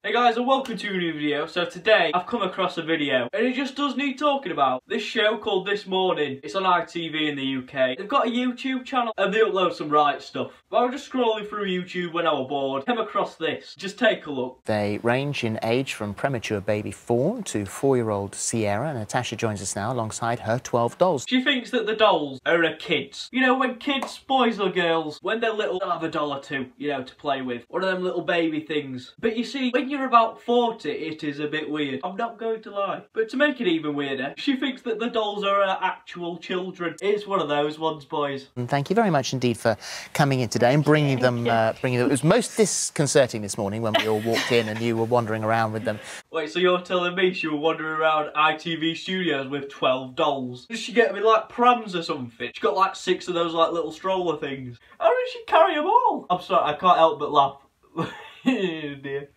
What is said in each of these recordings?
Hey guys, and welcome to a new video. So today I've come across a video and it just does need talking about. This show called This Morning. It's on ITV in the UK. They've got a YouTube channel and they upload some right stuff. But I was just scrolling through YouTube when I was bored, came across this. Just take a look. They range in age from premature baby Fawn to 4-year-old Sierra. Natasha joins us now alongside her 12 dolls. She thinks that the dolls are her kids. You know, when kids, boys or girls, when they're little, they'll have a doll or two, you know, to play with. One of them little baby things. But you see, when you're about 40, it is a bit weird. I'm not going to lie. But to make it even weirder, she thinks that the dolls are her actual children. It's one of those ones, boys. And thank you very much indeed for coming in today and bringing them. It was most disconcerting this morning when we all walked in and you were wandering around with them. Wait, so you're telling me she was wandering around ITV studios with 12 dolls? Does she get them in like prams or something? She got like 6 of those like little stroller things. How did she carry them all? I'm sorry, I can't help but laugh. Oh dear.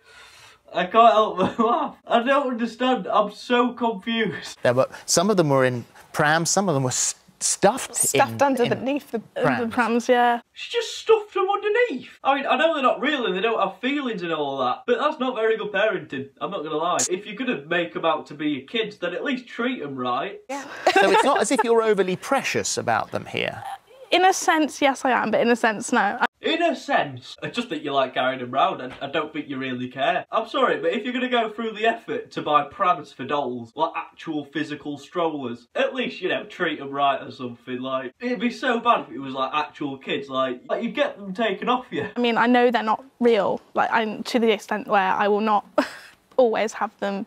I can't help but laugh. I don't understand. I'm so confused. Some of them were in prams, some of them were stuffed underneath the prams, yeah. She just stuffed them underneath. I mean, I know they're not real and they don't have feelings and all that, but that's not very good parenting, I'm not gonna lie. If you're gonna make them out to be your kids, then at least treat them right. Yeah. So it's not as if you're overly precious about them here. In a sense, yes I am, but in a sense, no. In a sense, I just think you like carrying them round and I don't think you really care. I'm sorry, but if you're going to go through the effort to buy prams for dolls, like actual physical strollers, at least, you know, treat them right or something. Like, it'd be so bad if it was like actual kids, like you'd get them taken off you. I mean, I know they're not real, like I'm to the extent where I will not always have them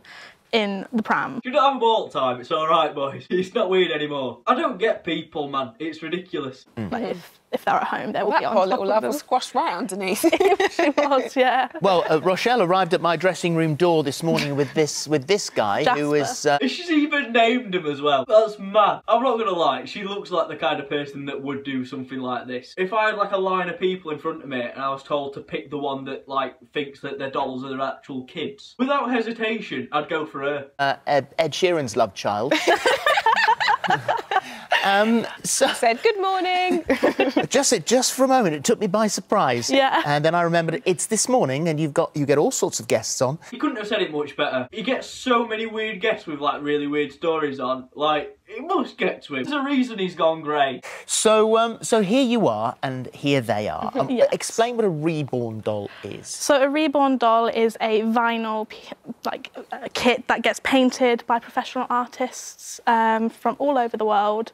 in the pram. You don't have them all the time, it's alright boys, it's not weird anymore. I don't get people, man, it's ridiculous. Like if they're at home, they will be on poor top little of love them. was squashed right underneath. She was, yeah. Well, Rochelle arrived at my dressing room door this morning with this guy Jasper. who is... She's even named him as well. That's mad. I'm not gonna lie, she looks like the kind of person that would do something like this. If I had like a line of people in front of me and I was told to pick the one that like thinks that their dolls are their actual kids, without hesitation, I'd go for her. Ed Sheeran's love child. So said good morning. just for a moment, it took me by surprise. Yeah. And then I remembered it's this morning, and you get all sorts of guests on. You couldn't have said it much better. You get so many weird guests with like really weird stories on. Like, it must get to him. There's a reason he's gone grey. So, so here you are, and here they are. Yes. Explain what a reborn doll is. So a reborn doll is a vinyl a kit that gets painted by professional artists from all over the world.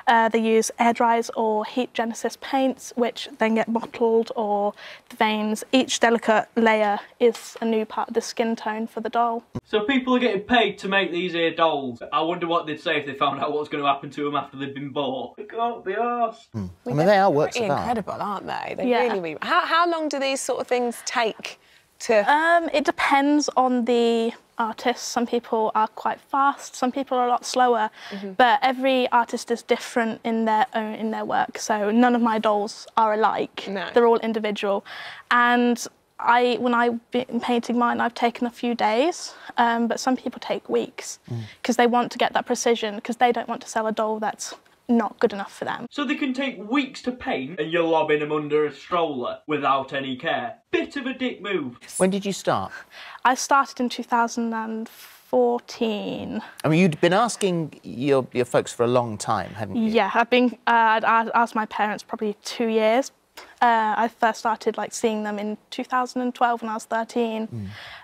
They use air dries or heat genesis paints, which then get bottled or the veins. Each delicate layer is a new part of the skin tone for the doll. So people are getting paid to make these here dolls. I wonder what they'd say if they found out what's going to happen to them after they've been bought. They can't be arsed. I mean, they are works of art. Incredible, aren't they? They Yeah. really. How long do these sort of things take to? It depends on the artist. Some people are quite fast, some people are a lot slower, but every artist is different in their work. So none of my dolls are alike. No. They're all individual. And when I've been painting mine, I've taken a few days, but some people take weeks because they want to get that precision, because they don't want to sell a doll that's not good enough for them. So they can take weeks to paint and you're lobbing them under a stroller without any care. Bit of a dick move. When did you start? I started in 2014. I mean, you'd been asking your folks for a long time, hadn't you? Yeah, I'd asked my parents probably 2 years. I first started like seeing them in 2012 when I was 13,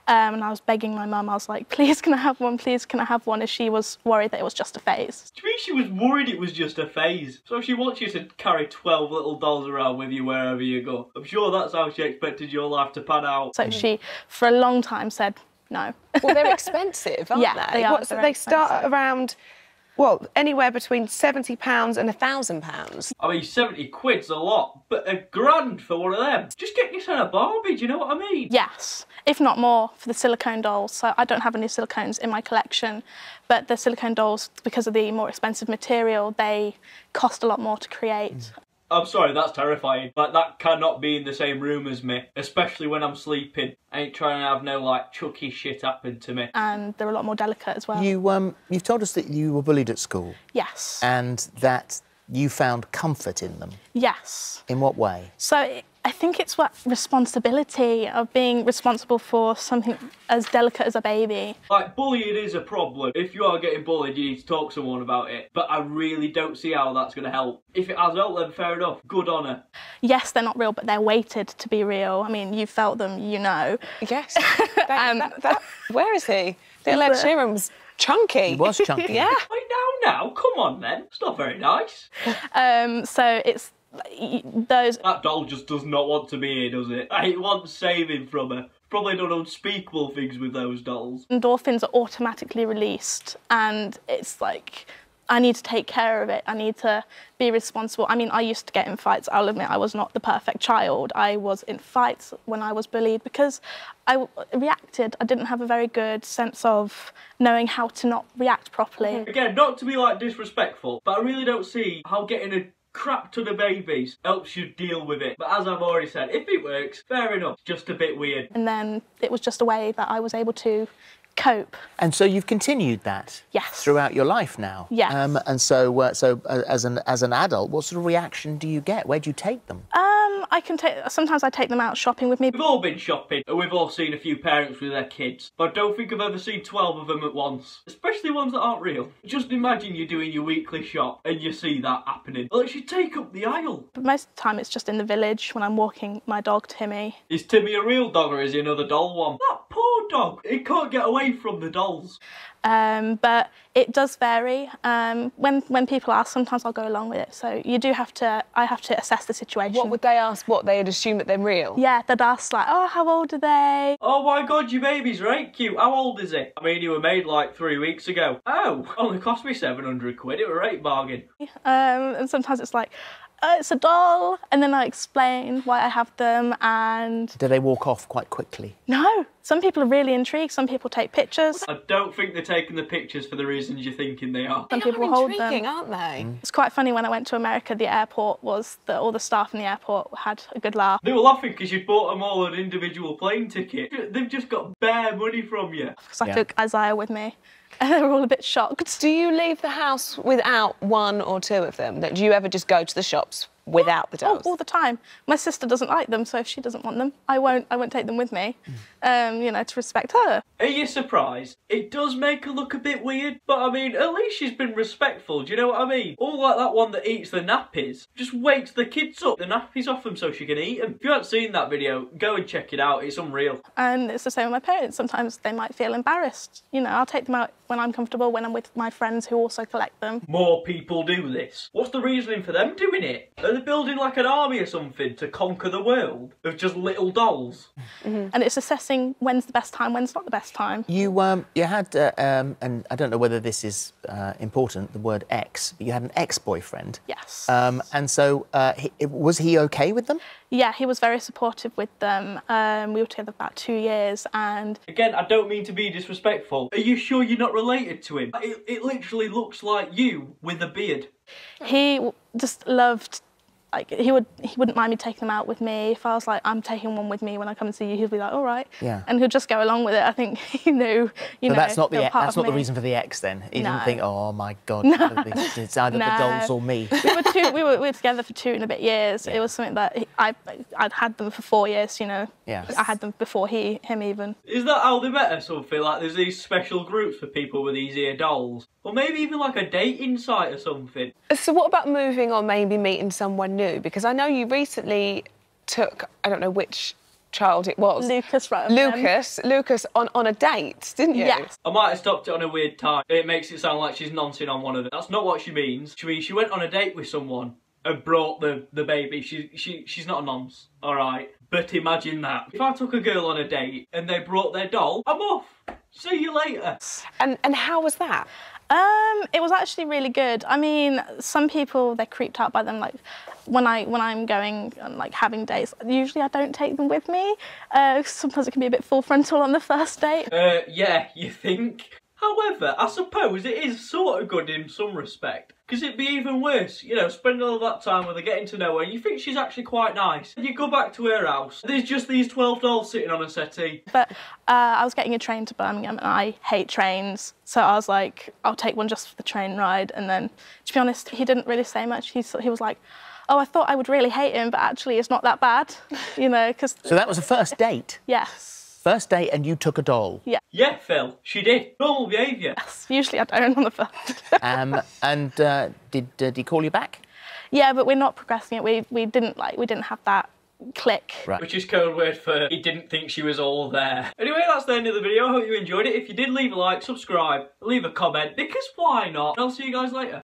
and I was begging my mum. I was like, "Please, can I have one? Please, can I have one?" As she was worried that it was just a phase. To me, she was worried it was just a phase. So she wants you to carry 12 little dolls around with you wherever you go. I'm sure that's how she expected your life to pan out. So she, for a long time, said no. Well, they're expensive, aren't Yeah, they? they are. So They're they start expensive. around, well, anywhere between £70 and £1,000. I mean, 70 quid's a lot, but £1,000 for one of them. Just get yourself a Barbie, do you know what I mean? Yes, if not more, for the silicone dolls. So I don't have any silicones in my collection, but the silicone dolls, because of the more expensive material, they cost a lot more to create. I'm sorry, that's terrifying. Like, that cannot be in the same room as me, especially when I'm sleeping. I ain't trying to have no, like, chucky shit happen to me. And they're a lot more delicate as well. You've told us that you were bullied at school. Yes. And that you found comfort in them. Yes. In what way? So I think it's what responsibility of being responsible for something as delicate as a baby. Like, bullying is a problem. If you are getting bullied, you need to talk to someone about it. But I really don't see how that's going to help. If it has helped, then fair enough. Good on her. Yes, they're not real, but they're weighted to be real. I mean, you've felt them, you know. Yes. Where is he? Little Ed Sheeran was chunky. He was chunky. Yeah. Wait, now, come on then. It's not very nice. So it's those. That doll just does not want to be here, does it? It wants saving from her. Probably done unspeakable things with those dolls. Endorphins are automatically released, and it's like, I need to take care of it. I need to be responsible. I mean, I used to get in fights. I'll admit I was not the perfect child. I was in fights when I was bullied because I reacted. I didn't have a very good sense of knowing how to not react properly. Again, not to be like disrespectful, but I really don't see how getting a crap ton of babies helps you deal with it. But as I've already said, if it works, fair enough. Just a bit weird. And then it was just a way that I was able to cope. And so you've continued that Yes. throughout your life now. Yes. And so as an adult, what sort of reaction do you get? Where do you take them? Sometimes I take them out shopping with me. We've all been shopping, and we've all seen a few parents with their kids, but I don't think I've ever seen 12 of them at once, especially ones that aren't real. Just imagine you're doing your weekly shop and you see that happening. Well, it should take up the aisle. But most of the time it's just in the village when I'm walking my dog Timmy. Is Timmy a real dog or is he another doll one? That poor dog, he can't get away from the dolls. But it does vary. When people ask, sometimes I'll go along with it. So I have to assess the situation. What would they ask? What, they'd assume that they're real? Yeah, they'd ask like, oh, how old are they? Oh my god, your baby's right cute. How old is it? I mean, you were made like 3 weeks ago. Oh, only cost me 700 quid. It was a right bargain. And sometimes it's like, it's a doll, and then I explain why I have them, and... Do they walk off quite quickly? No, some people are really intrigued, some people take pictures. I don't think they're taking the pictures for the reasons you're thinking they are. Some They people are hold intriguing, them. aren't they? It's quite funny, when I went to America, the airport was, all the staff in the airport had a good laugh. They were laughing because you'd bought them all an individual plane ticket. They've just got bare money from you. Because I Yeah. took Isaiah with me, and they were all a bit shocked. Do you leave the house without one or two of them? Do you ever just go to the shops without the dolls? All the time. My sister doesn't like them, so if she doesn't want them, I won't take them with me, to respect her. Are you surprised? It does make her look a bit weird, but I mean, at least she's been respectful, do you know what I mean? All like that one that eats the nappies, just wakes the kids up, the nappies off them so she can eat them. If you haven't seen that video, go and check it out, it's unreal. And it's the same with my parents. Sometimes they might feel embarrassed. I'll take them out when I'm comfortable, when I'm with my friends who also collect them. More people do this. What's the reasoning for them doing it? Are they building like an army or something to conquer the world of just little dolls? And it's assessing when's the best time, when's not the best time. You had, and I don't know whether this is important, the word ex, but you had an ex-boyfriend. Yes. And so was he okay with them? Yeah, he was very supportive with them. We were together about 2 years, and... Again, I don't mean to be disrespectful. Are you sure you're not related to him? It literally looks like you with a beard. He just loved, like, he wouldn't mind me taking them out with me. If I was like, I'm taking one with me when I come and see you, he'd be like, all right. Yeah. And he'd just go along with it. I think he knew, So that's not they were part of the me. reason for the ex then. He No. didn't think, oh my God, it's either the dolls or me. We were together for 2 and a bit years. Yeah. It was something that I'd had them for 4 years, Yeah. I had them before him even. Is that how they met or something? Like there's these special groups for people with these ear dolls? Or maybe even like a dating site or something? So what about moving on, maybe meeting someone new? Because I know you recently took, I don't know which child it was. Lucas, right? Lucas on a date, didn't you? Yes. I might have stopped it on a weird time. It makes it sound like she's noncing on one of them. That's not what she means. She means she went on a date with someone and brought the baby. She's not a nonce, all right? But imagine that. If I took a girl on a date and they brought their doll, I'm off. See you later. And how was that? It was actually really good. I mean, some people, they're creeped out by them. Like, when I'm going and like having dates, usually I don't take them with me. Sometimes it can be a bit full frontal on the first date. Yeah, you think? However, I suppose it is sort of good in some respect. Because it'd be even worse, spending all that time with her, getting to know her, and you think she's actually quite nice. And you go back to her house, there's just these 12 dolls sitting on a settee. But I was getting a train to Birmingham, and I hate trains. So I was like, I'll take one just for the train ride. And then, to be honest, he didn't really say much. He was like, oh, I thought I would really hate him, but actually it's not that bad, you know, because... So that was a first date? Yes. First date and you took a doll? Yeah. Yeah, Phil, she did. Normal behaviour. Yes. Usually I don't on the first. Did he call you back? Yeah, but we're not progressing it. We didn't have that click. Right. Which is code word for he didn't think she was all there. Anyway, that's the end of the video. I hope you enjoyed it. If you did, leave a like, subscribe, leave a comment, because why not? And I'll see you guys later.